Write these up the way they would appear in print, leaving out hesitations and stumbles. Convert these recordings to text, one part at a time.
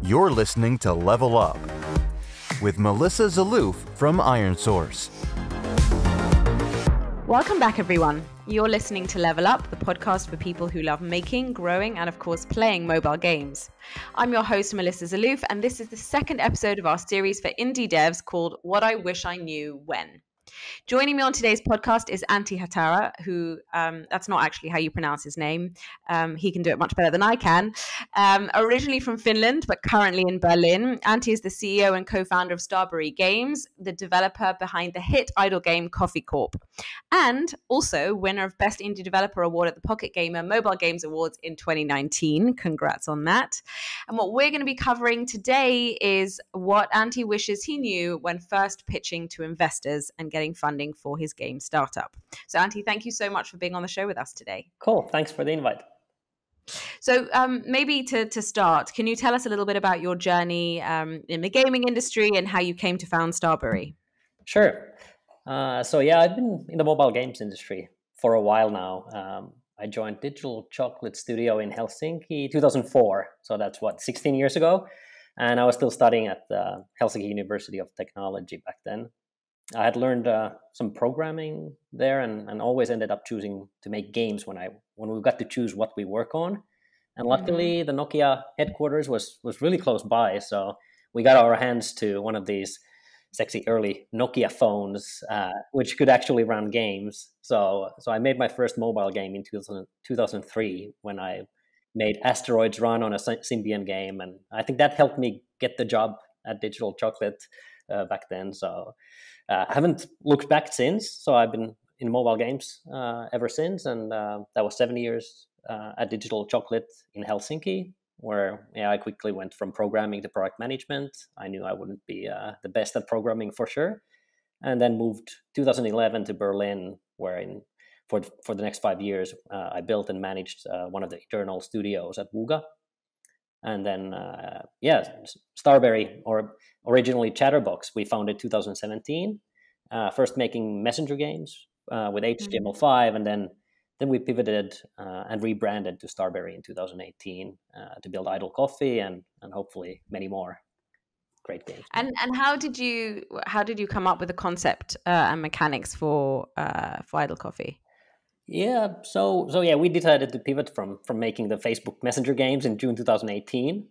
You're listening to Level Up with Melissa Zeloof from IronSource. Welcome back, everyone. You're listening to Level Up, the podcast for people who love making, growing, and of course, playing mobile games. I'm your host, Melissa Zeloof, and this is the second episode of our series for indie devs called What I Wish I Knew When. Joining me on today's podcast is Antti Hattara, who, that's not actually how you pronounce his name. He can do it much better than I can. Originally from Finland, but currently in Berlin, Antti is the CEO and co-founder of Starberry Games, the developer behind the hit idle game Coffee Corp, and also winner of Best Indie Developer Award at the Pocket Gamer Mobile Games Awards in 2019. Congrats on that. And what we're going to be covering today is what Antti wishes he knew when first pitching to investors and getting funding for his game startup. So Antti, thank you so much for being on the show with us today. Cool. Thanks for the invite. So maybe to start, can you tell us a little bit about your journey in the gaming industry and how you came to found Starberry? Sure. I've been in the mobile games industry for a while now. I joined Digital Chocolate Studio in Helsinki 2004. So that's 16 years ago. And I was still studying at the Helsinki University of Technology back then. I had learned some programming there and always ended up choosing to make games when we got to choose what we work on. And luckily, the Nokia headquarters was really close by. So we got our hands to one of these sexy early Nokia phones, which could actually run games. So I made my first mobile game in 2003 when I made Asteroids run on a Symbian game. And I think that helped me get the job at Digital Chocolate back then. So I haven't looked back since. So I've been in mobile games ever since. And that was 7 years at Digital Chocolate in Helsinki, where I quickly went from programming to product management. I knew I wouldn't be the best at programming for sure. And then moved 2011 to Berlin, where for the next 5 years, I built and managed one of the internal studios at Wooga. And then, Starberry, or originally Chatterbox, we founded 2017, first making messenger games with HTML5, and then we pivoted and rebranded to Starberry in 2018 to build Idle Coffee and hopefully many more great games. And how did you come up with the concept and mechanics for Idle Coffee? Yeah, we decided to pivot from making the Facebook Messenger games in June 2018.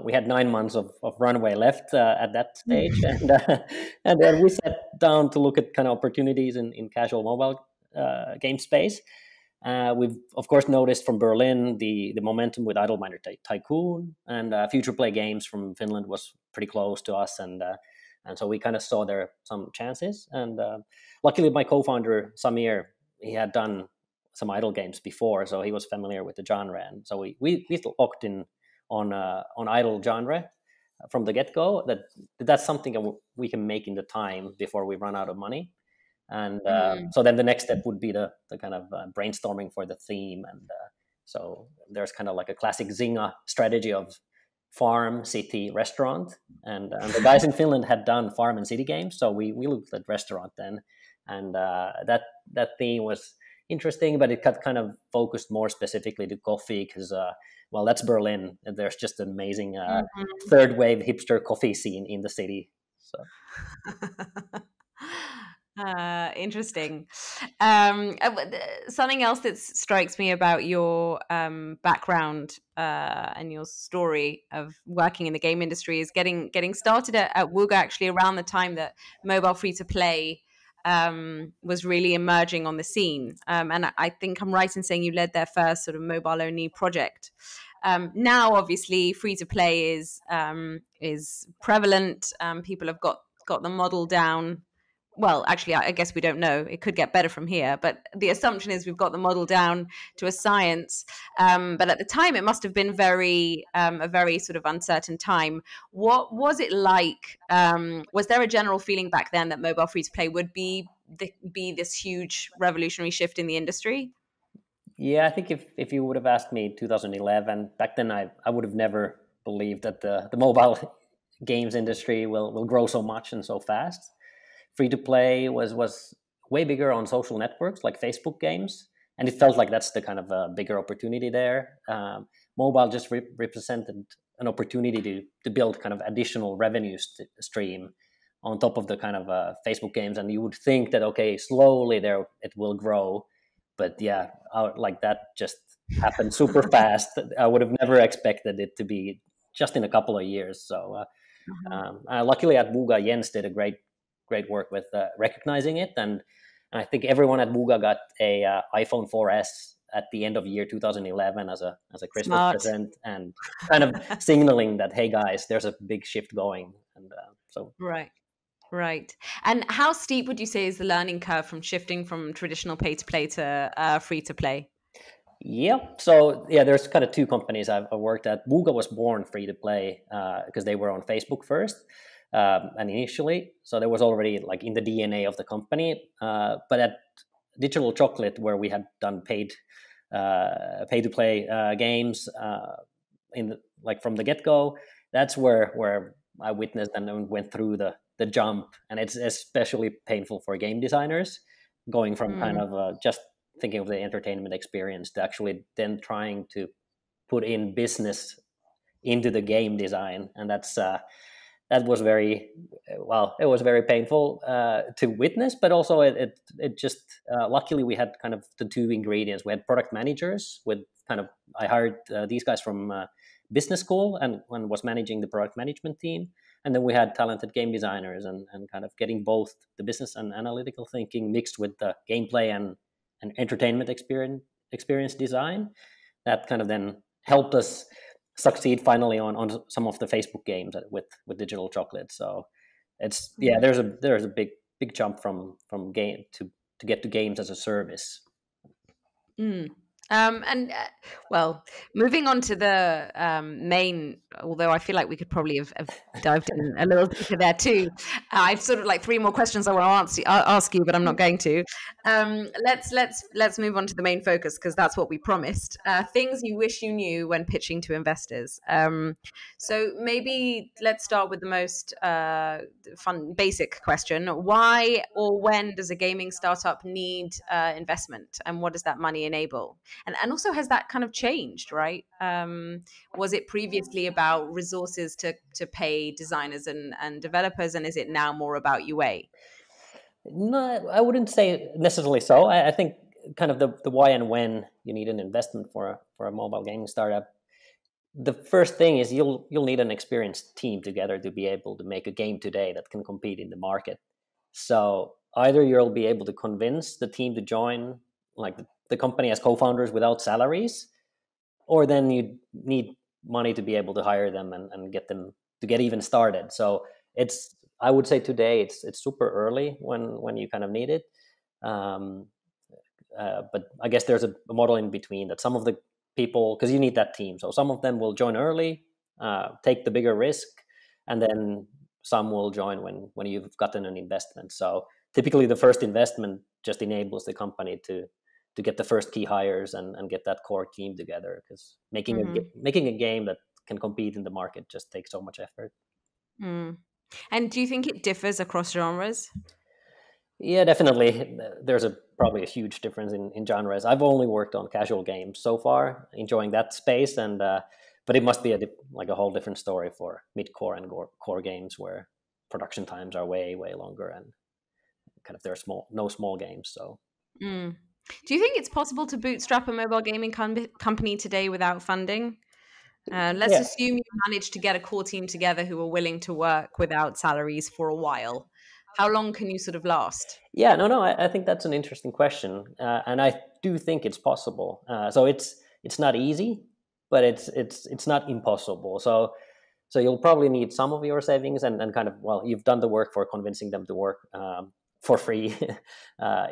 We had 9 months of runway left at that stage, and then we sat down to look at kind of opportunities in casual mobile game space. We've of course noticed from Berlin the momentum with Idle Miner Tycoon, and Future Play Games from Finland was pretty close to us, and so we kind of saw there some chances. And luckily, my co-founder Samir, he had done some idle games before, so he was familiar with the genre, and so we locked in on idle genre from the get-go. That's something we can make in the time before we run out of money. And so then the next step would be the kind of brainstorming for the theme. And so there's kind of like a classic Zynga strategy of farm, city, restaurant. And the guys in Finland had done farm and city games. So we looked at restaurant then. And that theme was interesting, but it got kind of focused more specifically to coffee because, that's Berlin. And there's just an amazing third wave hipster coffee scene in the city. So. Interesting. Something else that strikes me about your background and your story of working in the game industry is getting started at Wooga actually around the time that mobile free-to-play was really emerging on the scene. And I think I'm right in saying you led their first sort of mobile-only project. Now, obviously, free-to-play is prevalent. People have got the model down. Well, actually, I guess we don't know. It could get better from here. But the assumption is we've got the model down to a science. But at the time, it must have been a very sort of uncertain time. What was it like? Was there a general feeling back then that mobile free-to-play would be this huge revolutionary shift in the industry? Yeah, I think if you would have asked me 2011, back then I would have never believed that the mobile games industry will grow so much and so fast. Free to play was way bigger on social networks like Facebook games, and it felt like that's the kind of bigger opportunity there. Mobile just represented an opportunity to build kind of additional revenue stream on top of the kind of Facebook games, and you would think that okay, slowly there it will grow, but yeah, like that just happened super fast. I would have never expected it to be just in a couple of years. So luckily at Buga, Jens did a great work with recognizing it, and I think everyone at Buga got a iPhone 4S at the end of year 2011 as a Christmas present, and kind of signaling that hey guys, there's a big shift going, and so Right. And how steep would you say is the learning curve from shifting from traditional pay to play to free to play? Yep. So yeah, there's kind of two companies I've worked at. Buga was born free to play because they were on Facebook first and initially, so there was already like in the DNA of the company. But at Digital Chocolate, where we had done pay to play games from the get go, that's where I witnessed and went through the jump, and it's especially painful for game designers going from kind of just thinking of the entertainment experience to actually then trying to put in business into the game design, and that was very it was very painful to witness, but also it just luckily we had kind of the two ingredients. We had product managers with kind of I hired these guys from business school and was managing the product management team, and then we had talented game designers and kind of getting both the business and analytical thinking mixed with the gameplay and entertainment experience design. That kind of then helped us succeed finally on some of the Facebook games with Digital Chocolate. So it's there's a big jump from game to get to games as a service. Well, moving on to the main, although I feel like we could probably have dived in a little deeper there too. I've sort of like three more questions I want to ask you, but I'm not going to. Let's move on to the main focus, because that's what we promised. Things you wish you knew when pitching to investors. So maybe let's start with the most fun, basic question. Why or when does a gaming startup need investment, and what does that money enable? And also, has that kind of changed, right? Was it previously about resources to pay designers and developers, and is it now more about UA? No, I wouldn't say necessarily so. I think kind of the why and when you need an investment for a mobile gaming startup. The first thing is you'll need an experienced team together to be able to make a game today that can compete in the market. So either you'll be able to convince the team to join like the company as co-founders without salaries, or then you need money to be able to hire them and get them to get even started. So I would say today it's super early when you kind of need it. But I guess there's a model in between that some of the people, because you need that team, so some of them will join early, take the bigger risk, and then some will join when you've gotten an investment. So typically the first investment just enables the company to get the first key hires and get that core team together, because making a game that can compete in the market just takes so much effort. And do you think it differs across genres? Yeah, definitely. There's probably a huge difference in genres. I've only worked on casual games so far, enjoying that space, and but it must be a whole different story for mid-core and core games where production times are way longer and kind of no small games. So. Do you think it's possible to bootstrap a mobile gaming company today without funding? Let's assume you managed to get a core team together who are willing to work without salaries for a while. How long can you sort of last? Yeah, no, I think that's an interesting question, and I do think it's possible. So it's not easy, but it's not impossible. So you'll probably need some of your savings and kind of, well, you've done the work for convincing them to work for free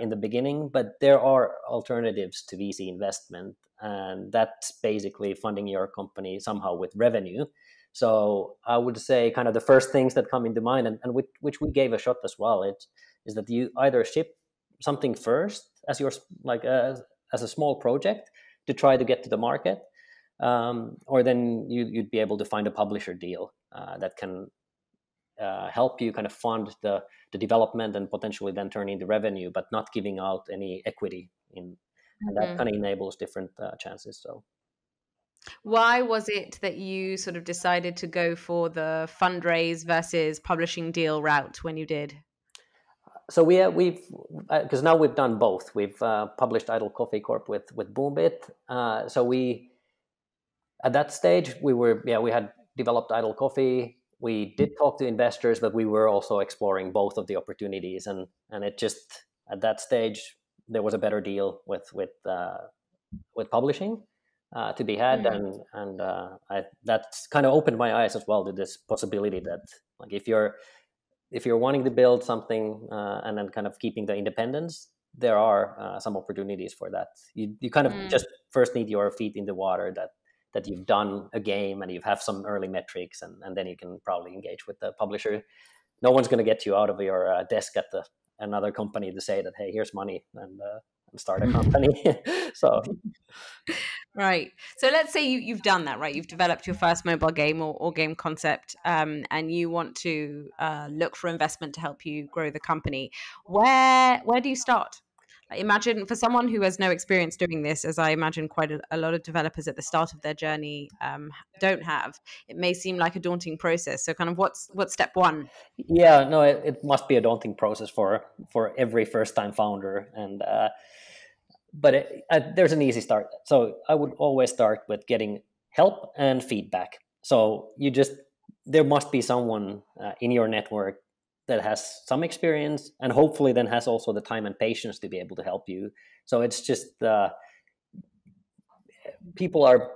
in the beginning, but there are alternatives to VC investment, and that's basically funding your company somehow with revenue. So I would say kind of the first things that come into mind, and which we gave a shot as well, is that you either ship something first as your as a small project to try to get to the market, or then you'd be able to find a publisher deal that can help you kind of fund the development and potentially then turn into revenue, but not giving out any equity in and that kind of enables different chances. So why was it that you sort of decided to go for the fundraise versus publishing deal route when you did? So we've because now we've done both. We've published Idle Coffee Corp with Boombit. So we at that stage we had developed Idle Coffee. We did talk to investors, but we were also exploring both of the opportunities, and it just at that stage there was a better deal with publishing to be had, and that's kind of opened my eyes as well to this possibility that like if you're wanting to build something and then kind of keeping the independence, there are some opportunities for that. You kind of just first need your feet in the water that you've done a game and you have some early metrics, and then you can probably engage with the publisher. No one's going to get you out of your desk at another company to say that, hey, here's money and start a company. So Right. So let's say you've done that, right? You've developed your first mobile game or game concept, and you want to look for investment to help you grow the company. Where do you start? Like, imagine for someone who has no experience doing this, as I imagine quite a lot of developers at the start of their journey don't have, it may seem like a daunting process. So kind of what's step one? Yeah, no, it must be a daunting process for every first time founder, and but there's an easy start. So I would always start with getting help and feedback. So there must be someone in your network that has some experience, and hopefully then has also the time and patience to be able to help you. So it's just people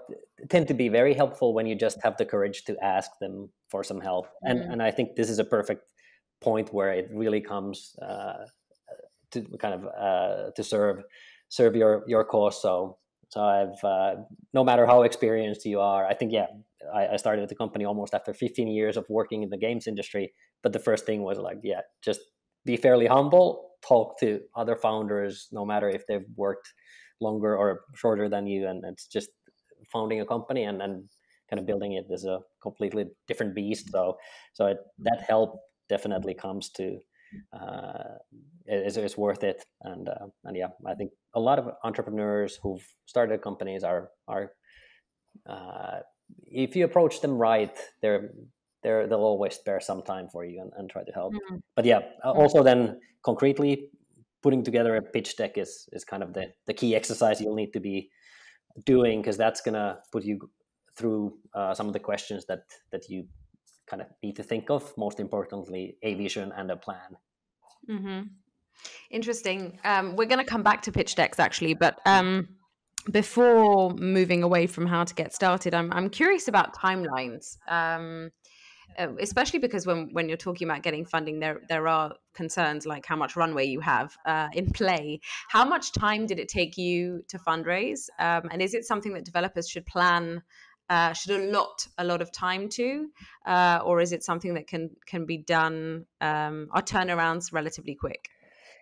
tend to be very helpful when you just have the courage to ask them for some help, and I think this is a perfect point where it really comes to kind of to serve your cause. So I've no matter how experienced you are, I think I started the company almost after 15 years of working in the games industry, but the first thing was like just be fairly humble, talk to other founders no matter if they've worked longer or shorter than you, and it's just founding a company and kind of building it is a completely different beast. So that help definitely comes to is worth it, and yeah, I think a lot of entrepreneurs who've started companies are if you approach them right, they'll always spare some time for you and try to help. But yeah, also then concretely putting together a pitch deck is kind of the key exercise you'll need to be doing, because that's gonna put you through some of the questions that you kind of need to think of. Most importantly, a vision and a plan. Interesting. We're going to come back to pitch decks actually, but before moving away from how to get started, I'm curious about timelines, especially because when you're talking about getting funding, there are concerns like how much runway you have in play. How much time did it take you to fundraise, and is it something that developers should plan? Should allot a lot of time to, or is it something that can be done? Are turnarounds relatively quick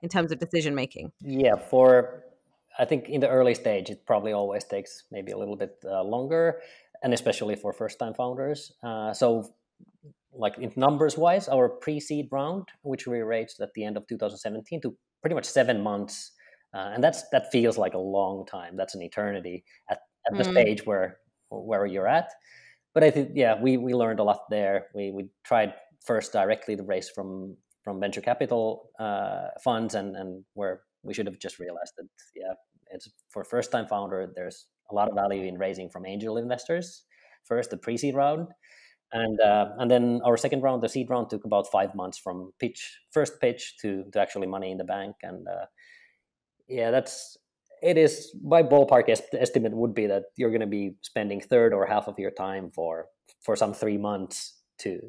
in terms of decision making? Yeah, I think in the early stage, it probably always takes maybe a little bit longer, and especially for first-time founders. So, like in numbers-wise, our pre-seed round, which we raised at the end of 2017, to pretty much 7 months, and that feels like a long time. That's an eternity at the stage where you're at. But I think we learned a lot there. We tried first directly to raise from venture capital funds, and where we should have just realized that it's for first time founder, there's a lot of value in raising from angel investors first, the pre-seed round, and then our second round, the seed round, took about 5 months from first pitch to actually money in the bank. And it is by ballpark estimate would be that you're going to be spending third or half of your time for some 3 months to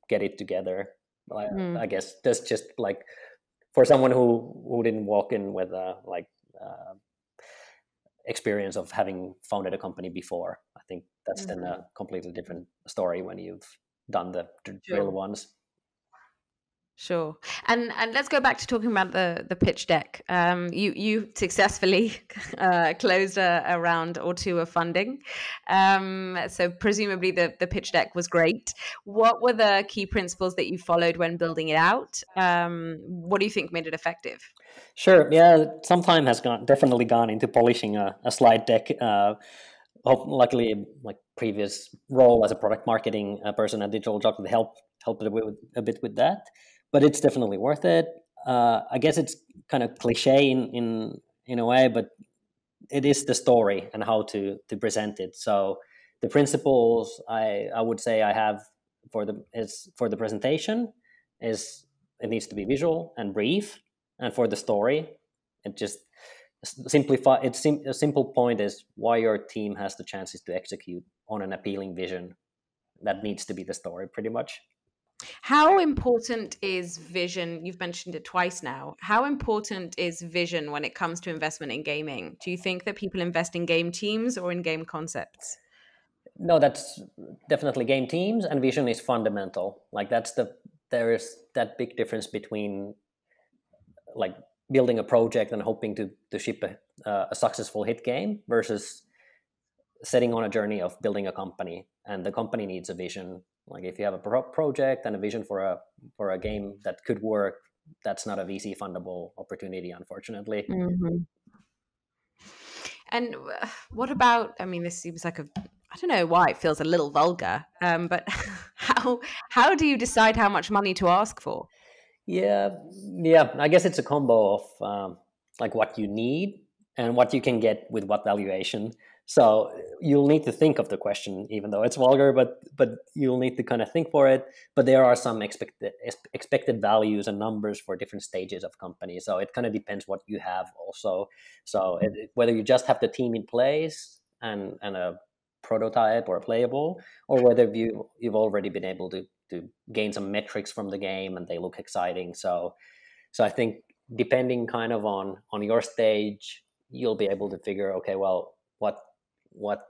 get it together. I guess that's just like for someone who didn't walk in with experience of having founded a company before. I think that's then a completely different story when you've done the real ones. Sure. And let's go back to talking about the pitch deck. You successfully closed a round or two of funding. So presumably the pitch deck was great. What were the key principles that you followed when building it out? What do you think made it effective? Sure. Yeah, some time has definitely gone into polishing a slide deck. Luckily, like previous role as a product marketing person at Digital Chocolate helped a bit with that. But it's definitely worth it. I guess it's kind of cliche in a way, but it is the story and how to present it. So the principles I would say I have for the presentation is it needs to be visual and brief, and for the story, it just simplify. A simple point is why your team has the chances to execute on an appealing vision. That needs to be the story, pretty much. How important is vision? You've mentioned it twice now. How important is vision when it comes to investment in gaming? Do you think that people invest in game teams or in game concepts? No, that's definitely game teams, and vision is fundamental. Like there is that big difference between like building a project and hoping to ship a successful hit game versus setting on a journey of building a company, and the company needs a vision. Like if you have a project and a vision for a game that could work, that's not a VC fundable opportunity, unfortunately. Mm-hmm. And what about? I mean, this seems like I don't know why it feels a little vulgar, but how do you decide how much money to ask for? Yeah. I guess it's a combo of like what you need and what you can get with what valuation. So you'll need to think of the question, even though it's vulgar, but you'll need to kind of think for it. But there are some expected values and numbers for different stages of companies. So it kind of depends what you have also. So whether you just have the team in place and a prototype or a playable, or whether you've already been able to gain some metrics from the game and they look exciting. So I think depending kind of on your stage, you'll be able to figure, okay, well, what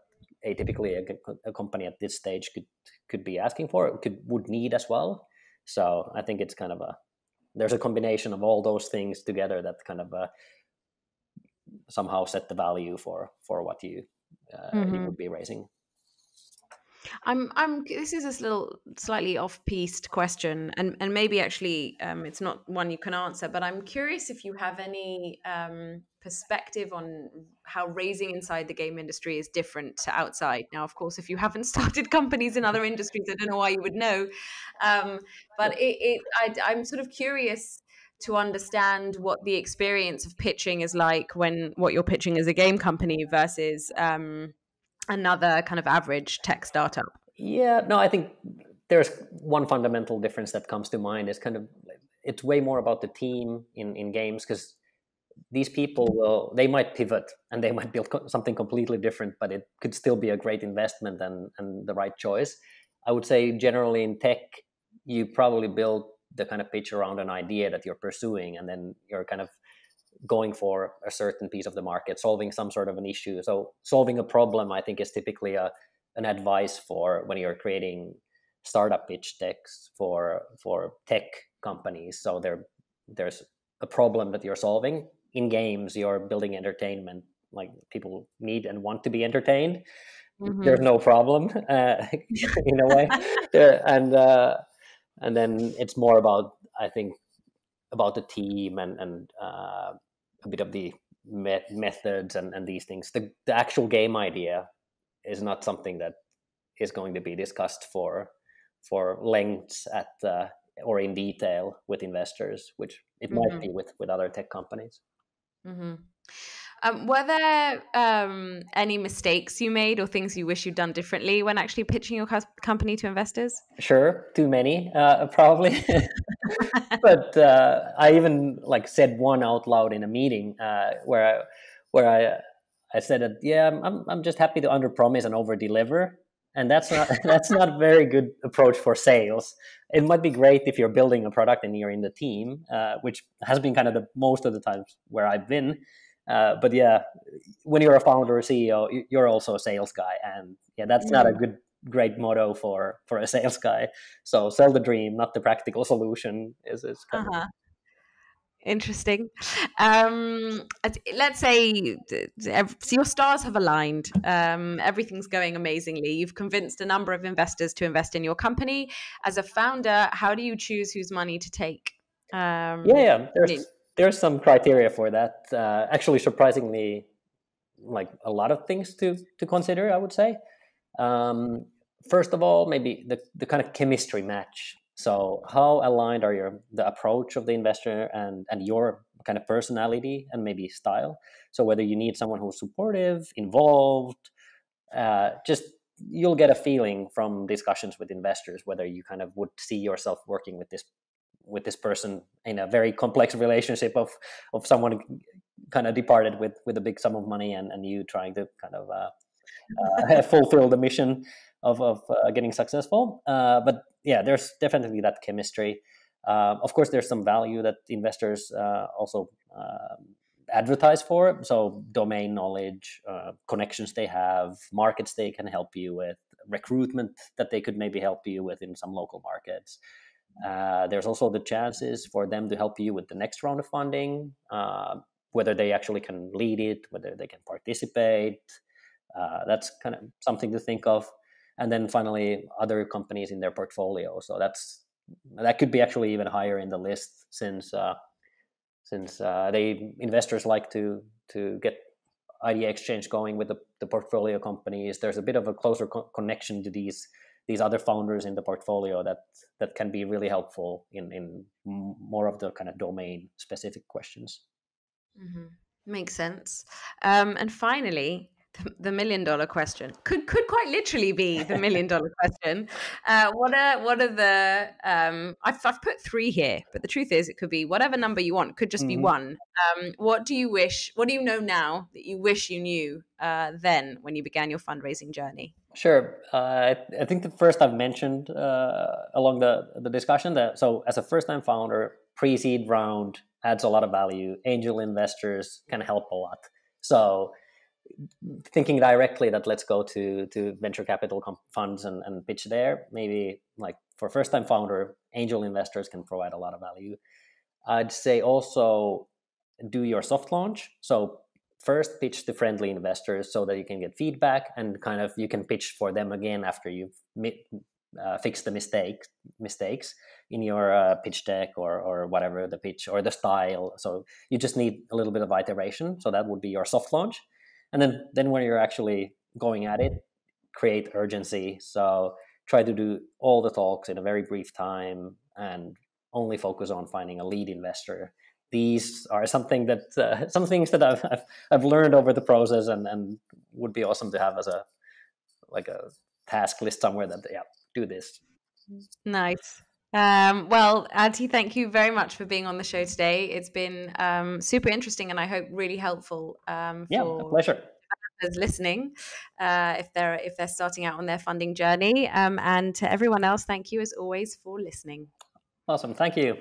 typically a company at this stage could be asking for, would need as well. So I think it's kind of there's a combination of all those things together that kind of somehow set the value for what you would be raising. This is a little slightly off-piste question, and maybe actually it's not one you can answer, but I'm curious if you have any perspective on how raising inside the game industry is different to outside. Now, of course, if you haven't started companies in other industries, I don't know why you would know, but I'm sort of curious to understand what the experience of pitching is like when what you're pitching as a game company versus another kind of average tech startup. Yeah, no, I think there's one fundamental difference that comes to mind is kind of it's way more about the team in games, because these people they might pivot and they might build something completely different, but it could still be a great investment and the right choice. I would say generally in tech, you probably build the kind of pitch around an idea that you're pursuing, and then you're kind of going for a certain piece of the market, solving some sort of an issue. So solving a problem, I think, is typically an advice for when you're creating startup pitch decks for tech companies. So there's a problem that you're solving. In games, you're building entertainment, like people need and want to be entertained. Mm-hmm. There's no problem in a way. And then it's more about, I think, about the team and a bit of the methods and these things. The actual game idea is not something that is going to be discussed for lengths at or in detail with investors, which it mm-hmm. might be with other tech companies. Mm-hmm. Were there any mistakes you made or things you wish you'd done differently when actually pitching your company to investors? Sure, too many, probably. But I even said one out loud in a meeting where I said that, yeah, I'm just happy to underpromise and overdeliver, and that's not a very good approach for sales. It might be great if you're building a product and you're in the team, which has been kind of the most of the times where I've been. But yeah, when you're a founder or CEO, you're also a sales guy, and yeah, that's not a great motto for a sales guy. So sell the dream, not the practical solution, is kind of. Interesting. Let's say your stars have aligned. Everything's going amazingly. You've convinced a number of investors to invest in your company. As a founder, how do you choose whose money to take? There's some criteria for that. Actually, surprisingly, like a lot of things to consider, I would say. First of all, maybe the kind of chemistry match. So how aligned are the approach of the investor and your kind of personality and maybe style? So whether you need someone who's supportive, involved, just you'll get a feeling from discussions with investors whether you kind of would see yourself working with this person in a very complex relationship of someone kind of departed with a big sum of money and you trying to kind of fulfill the mission of getting successful. But yeah, there's definitely that chemistry. Of course, there's some value that investors also advertise for. So domain knowledge, connections they have, markets they can help you with, recruitment that they could maybe help you with in some local markets. There's also the chances for them to help you with the next round of funding, whether they actually can lead it, whether they can participate. That's kind of something to think of. And then finally, other companies in their portfolio. So that could be actually even higher in the list since investors like to get idea exchange going with the portfolio companies. There's a bit of a closer connection to these other founders in the portfolio that can be really helpful in more of the kind of domain specific questions. Mm-hmm. Makes sense. And finally, the $1 million question could quite literally be the $1 million question. What are the I've put 3 here, but the truth is it could be whatever number you want. Could just be one. What do you know now that you wish you knew then when you began your fundraising journey? Sure. I think the first I've mentioned along the discussion that so as a first-time founder, pre-seed round adds a lot of value. Angel investors can help a lot. So thinking directly that let's go to venture capital funds and pitch there, maybe like for first-time founder, angel investors can provide a lot of value. I'd say also do your soft launch. So first pitch to friendly investors so that you can get feedback and kind of you can pitch for them again after you've fixed the mistakes in your pitch deck or whatever the pitch or the style. So you just need a little bit of iteration. So that would be your soft launch. And then when you're actually going at it, create urgency. So try to do all the talks in a very brief time and only focus on finding a lead investor. These are some things that I've learned over the process and would be awesome to have as a task list somewhere that do this. Nice. Well, Antti, thank you very much for being on the show today. It's been super interesting and I hope really helpful for a pleasure. Listening if they're starting out on their funding journey. And to everyone else, thank you as always for listening. Awesome. Thank you.